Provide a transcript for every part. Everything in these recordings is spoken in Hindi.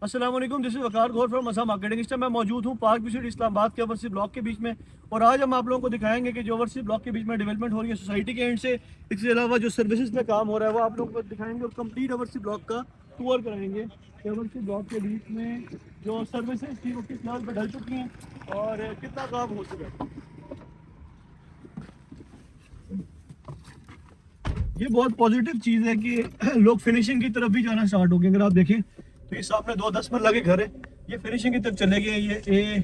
अस्सलाम वालेकुम, this is Waqar Gaur from मसा मार्केटिंग। इस टाइम मैं मौजूद हूँ पार्क विजिट इस्लामाबाद के ओवरसी ब्लॉक के बीच में। और आज हम आप लोगों को दिखाएंगे कि जो ओवरसी ब्लॉक के बीच में डेवलपमेंट हो रही है सोसाइटी के एंड से, इसके अलावा जो सर्विसेज में काम हो रहा है वो आप लोगों को दिखाएंगे और कंप्लीट ओवरसी ब्लॉक का टूर कराएंगे। ओवरसी ब्लॉक के बीच में जो सर्विसेज थी वो किस लेवल पर ढल चुकी हैं और कितना काम हो चुका है। ये बहुत पॉजिटिव चीज़ है कि लोग फिनिशिंग की तरफ भी जाना स्टार्ट हो गए। अगर आप देखें तो ये सामने 2-10 मरला के घर है, ये फिनिशिंग की तरफ चले गए। ये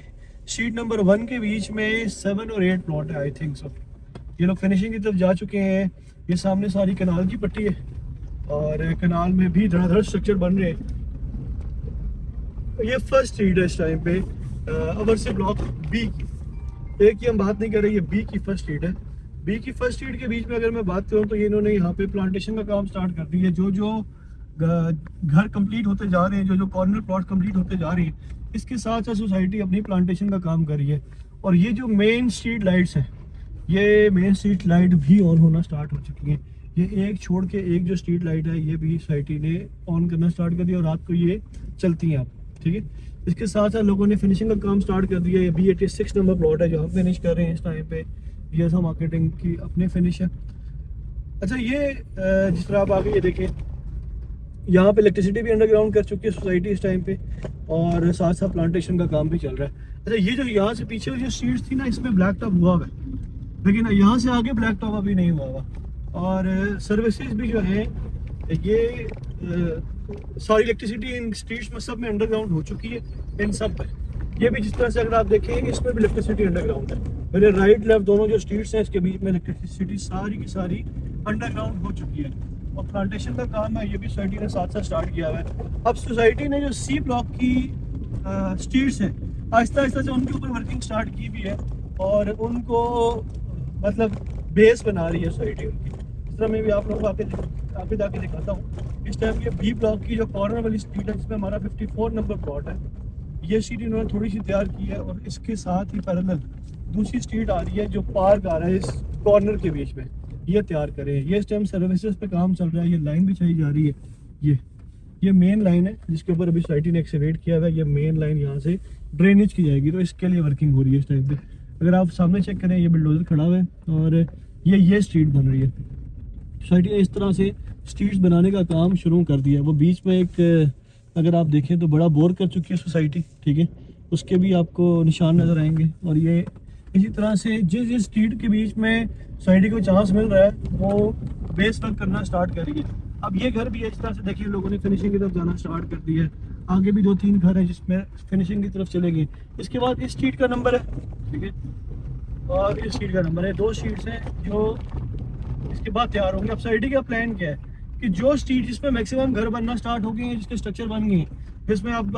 शीट नंबर 1 के बीच में 7 और 8 प्लॉट है आई थिंक सो। ये लोग फिनिशिंग की तरफ जा चुके हैं। ये सामने सारी कनाल की पट्टी है और कनाल में भी धड़ाधड़ स्ट्रक्चर बन रहे हैं। ये फर्स्ट स्ट्रीट है इस टाइम पे ओवरसी ब्लॉक बी की। ए की हम बात नहीं कर रहे, ये बी की फर्स्ट स्ट्रीट है। बी की फर्स्ट स्ट्रीट के बीच में अगर मैं बात करूँ तो ये इन्होंने यहाँ पे प्लांटेशन का काम स्टार्ट कर दिया है। जो घर कंप्लीट होते जा रहे हैं, जो कॉर्नर प्लॉट कंप्लीट होते जा रहे हैं, इसके साथ साथ सोसाइटी अपनी प्लांटेशन का काम कर रही है। और ये जो मेन स्ट्रीट लाइट्स हैं, ये मेन स्ट्रीट लाइट भी ऑन होना स्टार्ट हो चुकी हैं। ये एक छोड़ के एक जो स्ट्रीट लाइट है ये भी सोसाइटी ने ऑन करना स्टार्ट कर दिया और रात को ये चलती हैं अब, ठीक है। इसके साथ साथ लोगों ने फिनिशिंग का काम स्टार्ट कर दिया है। ये B86 नंबर प्लॉट है जो हम फिनिश कर रहे हैं इस टाइम पे। ये ऐसा मार्केटिंग की अपने फिनिश है। अच्छा, ये जिस तरह आप आगे ये देखें, यहाँ पे इलेक्ट्रिसिटी भी अंडरग्राउंड कर चुकी है सोसाइटी इस टाइम पे और साथ साथ प्लांटेशन का काम भी चल रहा है। अच्छा, ये जो यहाँ से पीछे जो स्ट्रीट्स थी ना, इसमें ब्लैक टॉप हुआ हुआ है, लेकिन यहाँ से आगे ब्लैक टॉप अभी नहीं हुआ हुआ। और सर्विसेज भी जो है ये सारी इलेक्ट्रिसिटी इन स्ट्रीट्स में सब में अंडरग्राउंड हो चुकी है, इन सब पे। ये भी जिस तरह से अगर आप देखें इसमें भी इलेक्ट्रिसिटी अंडरग्राउंड है। मेरे राइट लेफ्ट दोनों जो स्ट्रीट्स हैं इसके बीच में इलेक्ट्रिसिटी सारी की सारी अंडरग्राउंड हो चुकी है। और प्लांटेशन का काम है ये भी सोसाइटी ने साथ साथ स्टार्ट किया हुआ है। अब सोसाइटी ने जो C ब्लॉक की स्ट्रीट्स हैं आहिस्ता आहिस्ता से उनके ऊपर वर्किंग स्टार्ट की भी है और उनको मतलब बेस बना रही है सोसाइटी उनकी। इस तरह मैं भी आप लोगों को आगे जाके दिखाता हूँ। इस टाइम ये B ब्लॉक की जो कॉर्नर वाली स्ट्रीट है जिसमें हमारा 54 नंबर प्लॉट है, ये स्ट्रीट इन्होंने थोड़ी सी तैयार की है और इसके साथ ही पैरेलल दूसरी स्ट्रीट आ रही है जो पार्क आ रहा है इस कॉर्नर के बीच में, ये तैयार करें। ये इस टाइम सर्विसेज पे काम चल रहा है। ये लाइन बिछाई जा रही है। ये मेन लाइन है जिसके ऊपर अभी सोसाइटी ने एक्सकेवेट किया हुआ है। ये मेन लाइन यहाँ से ड्रेनेज की जाएगी, तो इसके लिए वर्किंग हो रही है इस टाइम पे। अगर आप सामने चेक करें, ये बुलडोजर खड़ा हुआ है और ये स्ट्रीट बन रही है। सोसाइटी ने इस तरह से स्ट्रीट्स बनाने का काम शुरू कर दिया है। वो बीच में एक अगर आप देखें तो बड़ा बोर कर चुकी है सोसाइटी, ठीक है, उसके भी आपको निशान नज़र आएंगे। और ये इसी तरह से जिस स्ट्रीट के बीच में सोसाइटी को चांस मिल रहा है वो बेस वर्क करना स्टार्ट करेगी। अब ये घर भी इस तरह से देखिए लोगों ने फिनिशिंग की तरफ जाना स्टार्ट कर दिया है। आगे भी 2-3 घर हैं जिसमें फिनिशिंग की तरफ चले गए। इसके बाद इस स्ट्रीट का नंबर है, ठीक है, और इस स्ट्रीट का नंबर है। 2 स्ट्रीट्स हैं जो इसके बाद तैयार होंगे। अब सोसाइटी का प्लान क्या है कि जो स्ट्रीट जिसमें मैक्सिमम घर बनना स्टार्ट हो गए हैं, जिसके स्ट्रक्चर बन गए हैं, जिसमें अब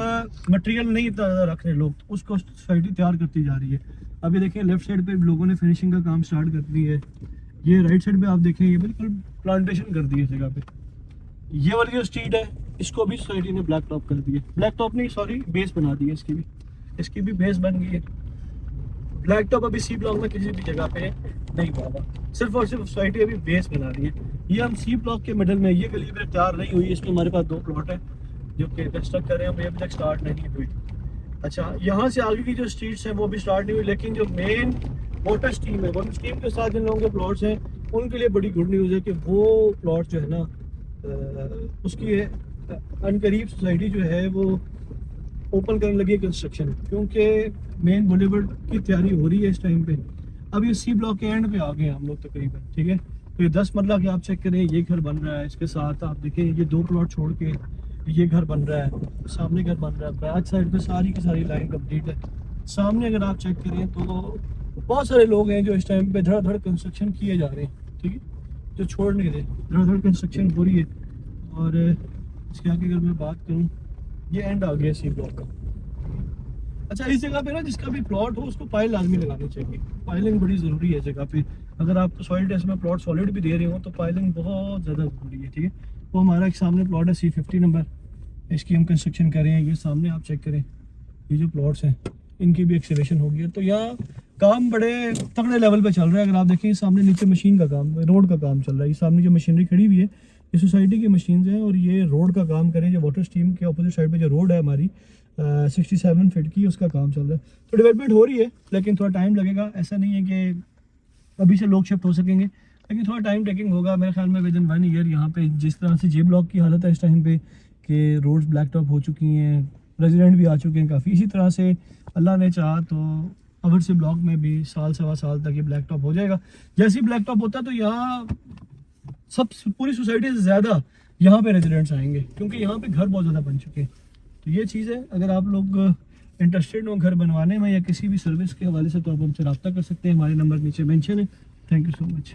मटेरियल नहीं इतना ज़्यादा रख रहे लोग, तो उसको सोसाइटी तैयार करती जा रही है। अभी देखिए लेफ्ट साइड पे लोगों ने फिनिशिंग का काम स्टार्ट कर दी है। ये राइट साइड पे आप देखें ये बिल्कुल प्लांटेशन कर दी है इस जगह पे। ये वाली जो स्ट्रीट है इसको भी सोसाइटी ने ब्लैक टॉप कर दी है। ब्लैक टॉप नहीं, सॉरी, बेस बना दी है इसकी भी बेस बन गई है। ब्लैक टॉप अभी C ब्लॉक में किसी भी जगह पे नहीं हुआ, सिर्फ और सिर्फ सोसाइटी अभी बेस बना रही है। ये हम C ब्लॉक के मिडल में, ये गली भी तैयार नहीं हुई, इसमें हमारे पास 2 प्लॉट है जो कि कंस्ट्रक्ट कर रहे हैं, अभी तक स्टार्ट नहीं हुई। अच्छा, यहाँ से आगे की जो स्ट्रीट्स हैं वो भी स्टार्ट नहीं हुई, लेकिन जो मेन वाटर स्ट्रीम है, वाटर स्ट्रीम के साथ जिन लोगों के प्लॉट्स हैं उनके लिए बड़ी गुड न्यूज़ है कि वो प्लॉट जो है ना उसकी अनकरीब सोसाइटी जो है वो ओपन करने लगी है कंस्ट्रक्शन, क्योंकि मेन बॉलीवुड की तैयारी हो रही है इस टाइम पे। अब ये C ब्लॉक के एंड पे आ गए हैं हम लोग तकरीबन, ठीक है। तो ये 10 मरला के आप चेक करें, ये घर बन रहा है। इसके साथ आप देखें ये 2 प्लॉट छोड़ के ये घर बन रहा है, सामने घर बन रहा है। बैक साइड पे सारी की सारी लाइन कंप्लीट है। सामने अगर आप चेक करें तो बहुत सारे लोग हैं जो इस टाइम पे धड़ कंस्ट्रक्शन किए जा रहे हैं, ठीक है, जो छोड़ नहीं रहे, धड़ कंस्ट्रक्शन हो रही है। और इसके आगे अगर मैं बात करूँ, ये एंड आ गया C ब्लॉक का। अच्छा, इस जगह पे ना जिसका भी प्लॉट हो उसको पाइल लाजमी लगानी चाहिए। पाइलिंग बड़ी ज़रूरी है जगह पे। अगर आप सॉइल टेस्ट में प्लॉट सॉलिड भी दे रहे हो तो पाइलिंग बहुत ज़्यादा ज़रूरी है, ठीक है। वो हमारा एक सामने प्लॉट है C50 नंबर, इसकी हम कंस्ट्रक्शन कर रहे हैं। ये सामने आप चेक करें, ये जो प्लॉट्स हैं इनकी भी एक्सीवेशन हो गई है। तो यहाँ काम बड़े तगड़े लेवल पे चल रहा है। अगर आप देखें सामने नीचे मशीन का काम, रोड का काम चल रहा है। ये सामने जो मशीनरी खड़ी हुई है ये सोसाइटी की मशीन्स हैं और ये रोड का काम करें। जो वाटर स्ट्रीम के अपोजिट साइड पे जो रोड है हमारी 67 फीट की, उसका काम चल रहा है। तो डेवलपमेंट हो रही है लेकिन थोड़ा टाइम लगेगा। ऐसा नहीं है कि अभी से लोग शिफ्ट हो सकेंगे, लेकिन थोड़ा टाइम टेकिंग होगा। मेरे ख्याल में विद इन 1 ईयर यहाँ पे जिस तरह से जे ब्लॉक की हालत है इस टाइम पे कि रोड्स ब्लैक टॉप हो चुकी हैं, रेजिडेंट भी आ चुके हैं काफ़ी, इसी तरह से अल्लाह ने चाहा तो अवरसी ब्लॉक में भी साल सवा साल तक ये ब्लैक टॉप हो जाएगा। जैसे ही ब्लैक टॉप होता है तो यहाँ सब पूरी सोसाइटी से ज़्यादा यहाँ पे रेजिडेंट्स आएंगे, क्योंकि यहाँ पे घर बहुत ज़्यादा बन चुके हैं। तो ये चीज़ है, अगर आप लोग इंटरेस्टेड हो घर बनवाने में या किसी भी सर्विस के हवाले से तो आप हमसे रब्ता कर सकते हैं। हमारे नंबर नीचे मेंशन है। Thank you so much.